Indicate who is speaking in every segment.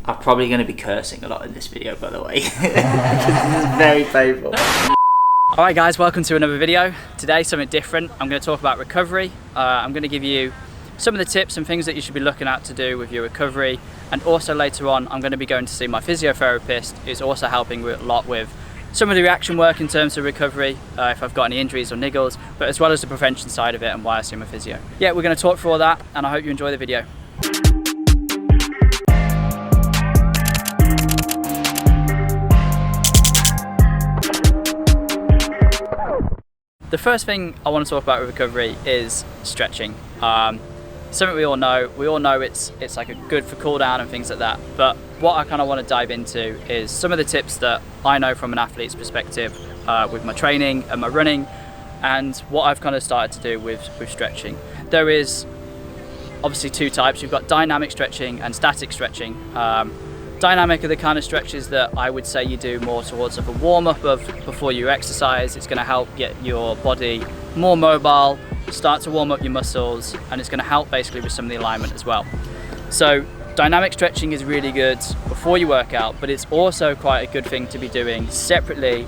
Speaker 1: I'm probably going to be cursing a lot in this video, by the way. This is very painful.
Speaker 2: Alright guys, welcome to another video. Today something different. I'm going to talk about recovery. I'm going to give you some of the tips and things that you should be looking at to do with your recovery, and also later on I'm going to be going to see my physiotherapist, who's also helping a lot with some of the reaction work in terms of recovery, if I've got any injuries or niggles, but as well as the prevention side of it and why I see my physio. Yeah, we're going to talk through all that, and I hope you enjoy the video. The first thing I want to talk about with recovery is stretching. Something we all know it's like a good for cool down and things like that, but what I kind of want to dive into is some of the tips that I know from an athlete's perspective with my training and my running, and what I've kind of started to do with stretching. There is obviously two types. You've got dynamic stretching and static stretching. Dynamic are the kind of stretches that I would say you do more towards like a warm-up of before you exercise. It's going to help get your body more mobile, start to warm up your muscles, and it's going to help basically with some of the alignment as well. So dynamic stretching is really good before you work out, but it's also quite a good thing to be doing separately,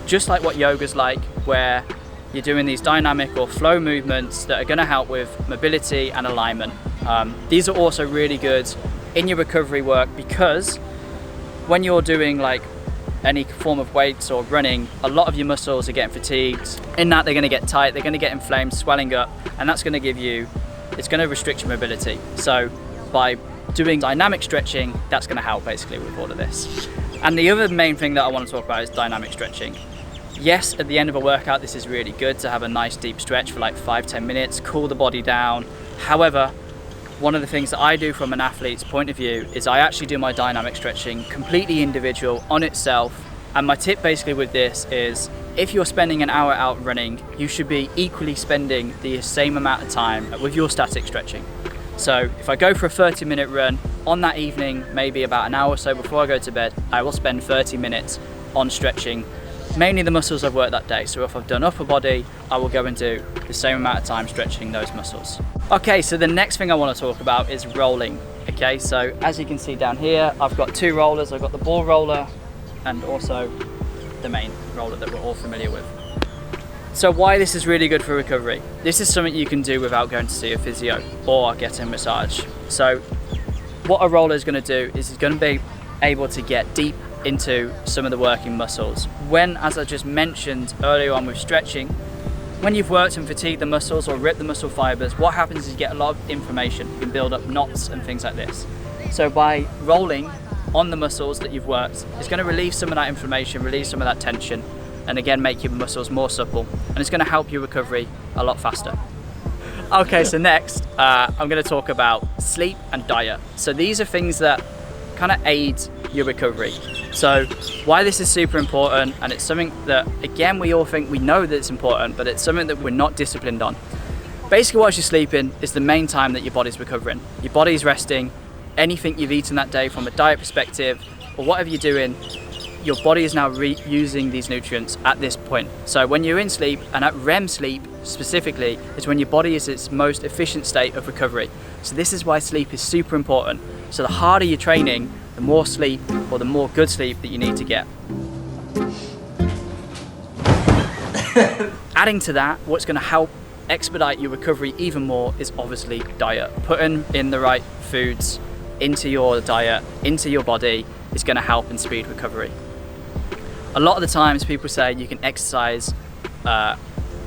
Speaker 2: just like what yoga's like, where you're doing these dynamic or flow movements that are going to help with mobility and alignment. These are also really good in your recovery work, because when you're doing like any form of weights or running, a lot of your muscles are getting fatigued. In that, they're going to get tight, they're going to get inflamed, swelling up, and that's going to give you, it's going to restrict your mobility. So by doing dynamic stretching, that's going to help basically with all of this. And the other main thing that I want to talk about is dynamic stretching. Yes, at the end of a workout, this is really good to have a nice deep stretch for like 5-10 minutes, cool the body down. However, one of the things that I do from an athlete's point of view is I actually do my dynamic stretching completely individual on itself. And my tip basically with this is, if you're spending an hour out running, you should be equally spending the same amount of time with your static stretching. So if I go for a 30-minute run, on that evening, maybe about an hour or so before I go to bed, I will spend 30 minutes on stretching mainly the muscles I've worked that day. So if I've done upper body, I will go and do the same amount of time stretching those muscles. Okay, so the next thing I want to talk about is rolling. Okay, so as you can see down here, I've got two rollers. I've got the ball roller and also the main roller that we're all familiar with. So why this is really good for recovery? This is something you can do without going to see a physio or getting a massage. So what a roller is going to do is it's going to be able to get deep into some of the working muscles. When, as I just mentioned earlier on with stretching, when you've worked and fatigued the muscles or ripped the muscle fibers, what happens is you get a lot of inflammation. You can build up knots and things like this. So by rolling on the muscles that you've worked, it's going to relieve some of that inflammation, relieve some of that tension, and again make your muscles more supple, and it's going to help your recovery a lot faster. Okay, so next I'm going to talk about sleep and diet. So these are things that kind of aid your recovery. So why this is super important, and it's something that again we all think we know that it's important, but it's something that we're not disciplined on. Basically whilst you're sleeping is the main time that your body's recovering. Your body's resting. Anything you've eaten that day from a diet perspective or whatever you're doing, your body is now reusing these nutrients at this point. So when you're in sleep, and at REM sleep specifically, is when your body is its most efficient state of recovery. So this is why sleep is super important. So the harder you're training, the more sleep or the more good sleep that you need to get. Adding to that, what's going to help expedite your recovery even more is obviously diet. Putting in the right foods into your diet, into your body, is going to help and speed recovery. A lot of the times people say you can exercise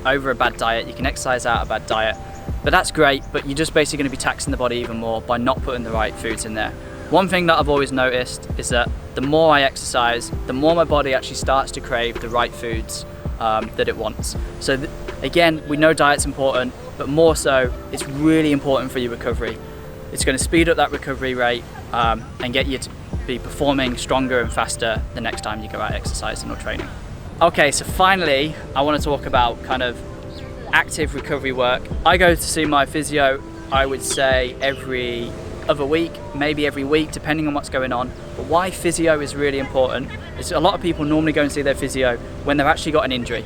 Speaker 2: over a bad diet, you can exercise out a bad diet, but that's great, but you're just basically going to be taxing the body even more by not putting the right foods in there. One thing that I've always noticed is that the more I exercise, the more my body actually starts to crave the right foods that it wants. So again, we know diet's important, but more so, it's really important for your recovery. It's going to speed up that recovery rate and get you to be performing stronger and faster the next time you go out exercising or training. Okay, so finally, I want to talk about kind of active recovery work. I go to see my physio, I would say every other week, maybe every week, depending on what's going on. But why physio is really important is a lot of people normally go and see their physio when they've actually got an injury.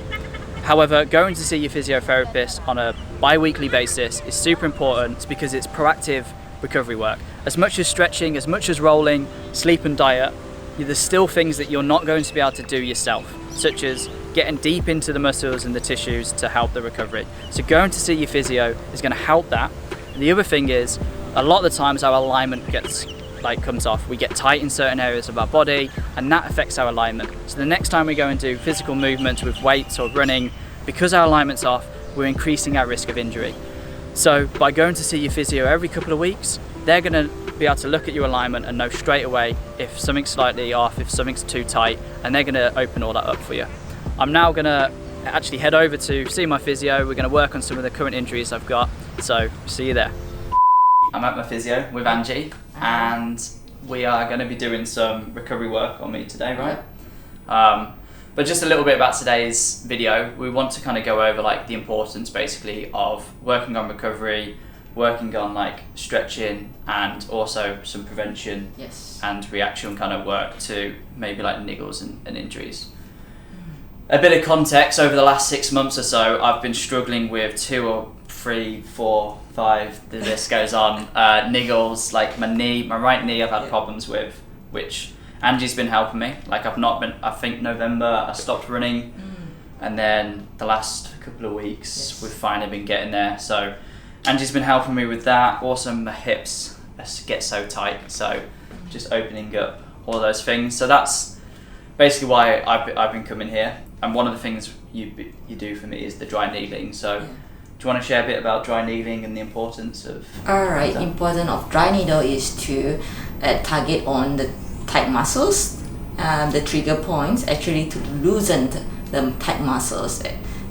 Speaker 2: However, going to see your physiotherapist on a bi-weekly basis is super important because it's proactive recovery work. As much as stretching, as much as rolling, sleep and diet, there's still things that you're not going to be able to do yourself, such as getting deep into the muscles and the tissues to help the recovery. So going to see your physio is going to help that. And the other thing is, a lot of the times our alignment comes off. We get tight in certain areas of our body, and that affects our alignment. So the next time we go and do physical movements with weights or running, because our alignment's off, we're increasing our risk of injury. So by going to see your physio every couple of weeks, they're going to be able to look at your alignment and know straight away if something's slightly off, if something's too tight, and they're going to open all that up for you. I'm now going to actually head over to see my physio. We're going to work on some of the current injuries I've got, so see you there. I'm at my physio with Angie, and we are going to be doing some recovery work on me today, right? But just a little bit about today's video. We want to kind of go over like the importance basically of working on recovery, working on like stretching, and also some prevention and reaction kind of work to maybe like niggles and injuries. A bit of context, over the last 6 months or so, I've been struggling with 2 or 3, 4, 5, the list goes on, niggles, like my right knee I've had problems with, which Angie's been helping me. Like I think November I stopped running, and then the last couple of weeks we've finally been getting there. So Angie's been helping me with that. Also my hips get so tight, so just opening up all those things. So that's basically why I've been coming here. And one of the things you do for me is the dry needling. So do you want to share a bit about dry needling and the importance of
Speaker 3: Alright, importance of dry needle is to target on the tight muscles, the trigger points, actually to loosen the tight muscles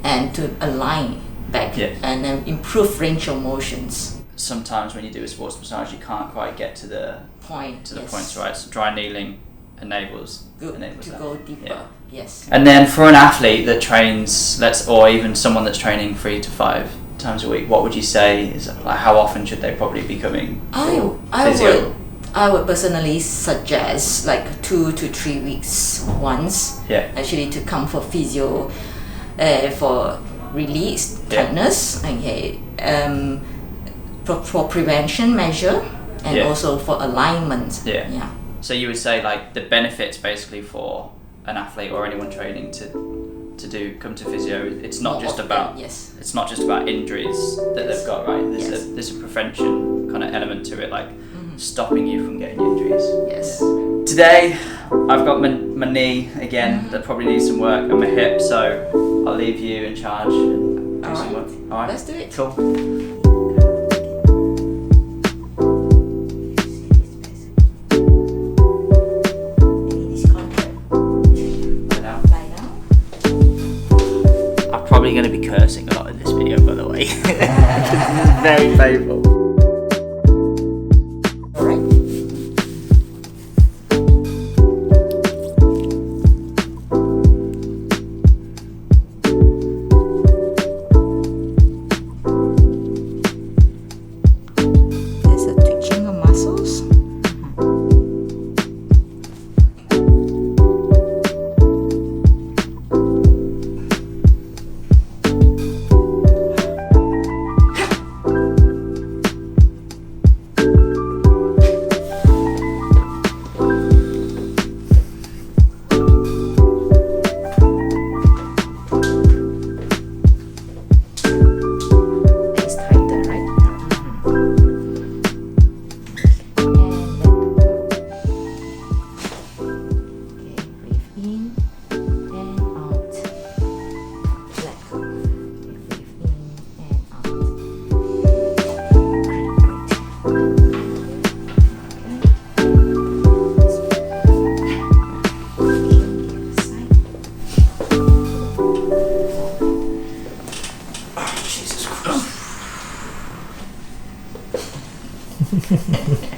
Speaker 3: and to align back and then improve range of motions.
Speaker 2: Sometimes when you do a sports massage you can't quite get to the points, right? So dry needling enables
Speaker 3: to
Speaker 2: that.
Speaker 3: Go deeper. Yes.
Speaker 2: And then for an athlete that trains, or even someone that's training 3 to 5 times a week, what would you say is like how often should they probably be coming for physio?
Speaker 3: I would personally suggest like 2 to 3 weeks once. Actually to come for physio for release, tightness, for prevention measure, and also for alignment.
Speaker 2: So you would say like the benefits basically for an athlete or anyone training to come to physio, it's not just about it's not just about injuries that they've got, right? There's a prevention kind of element to it, like stopping you from getting injuries. Today I've got my knee again that probably needs some work, and my hip, so I'll leave you in charge and do some work. Alright,
Speaker 3: let's do it.
Speaker 2: Cool.
Speaker 1: Probably going to be cursing a lot in this video, by the way. This is very painful.
Speaker 3: There's a twitching of muscles.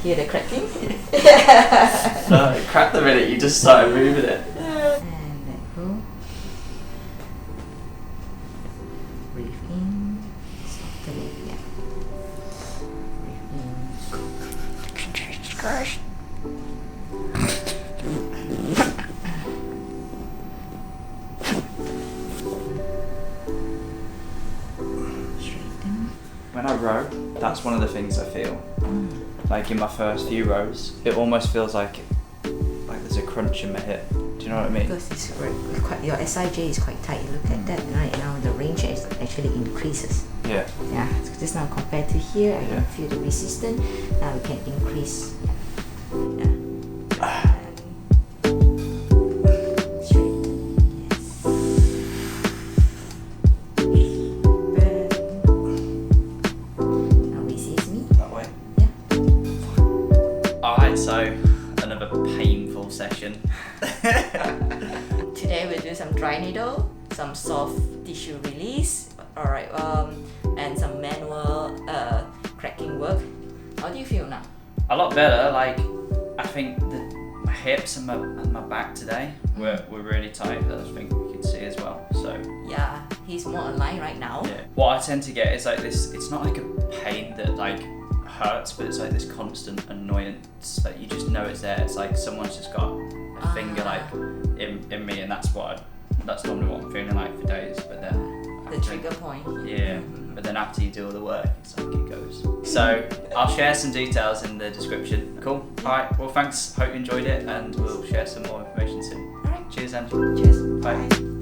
Speaker 3: Hear the cracking?
Speaker 2: No, it cracked the minute you just started moving it.
Speaker 3: And let go. Breathe in. Softly. Yeah. Breathe in.
Speaker 2: When I row, that's one of the things I feel. like in my first few rows, it almost feels like there's a crunch in my hip. Do you know what I mean?
Speaker 3: Because it's quite, your SIJ is quite tight. Look at that right now. The range actually increases.
Speaker 2: Yeah.
Speaker 3: Yeah. So just now compared to here, I
Speaker 2: Yeah.
Speaker 3: can feel the resistance. Now we can increase. Yeah. Straight. Yes. Burn. Now resist me.
Speaker 2: That way.
Speaker 3: Yeah.
Speaker 2: Alright, so another painful session.
Speaker 3: Today we'll do some dry needle, some soft tissue release, alright, and some manual cracking work. How do you feel now?
Speaker 2: A lot better. Like, I think my hips and my back today were really tight. I think you can see as well. So
Speaker 3: Yeah, he's more aligned right now.
Speaker 2: yeah. What I tend to get is like this. It's not like a pain that like hurts, but it's like this constant annoyance that you just know it's there. It's like someone's just got a finger like in me, and that's normally what I'm feeling like for days. But then
Speaker 3: The trigger point.
Speaker 2: yeah, but then after you do all the work, it's like it goes. So I'll share some details in the description. Cool. Alright, well thanks, hope you enjoyed it, and we'll share some more information soon.
Speaker 3: Alright,
Speaker 2: Cheers, Andrew.
Speaker 3: cheers.
Speaker 2: Bye.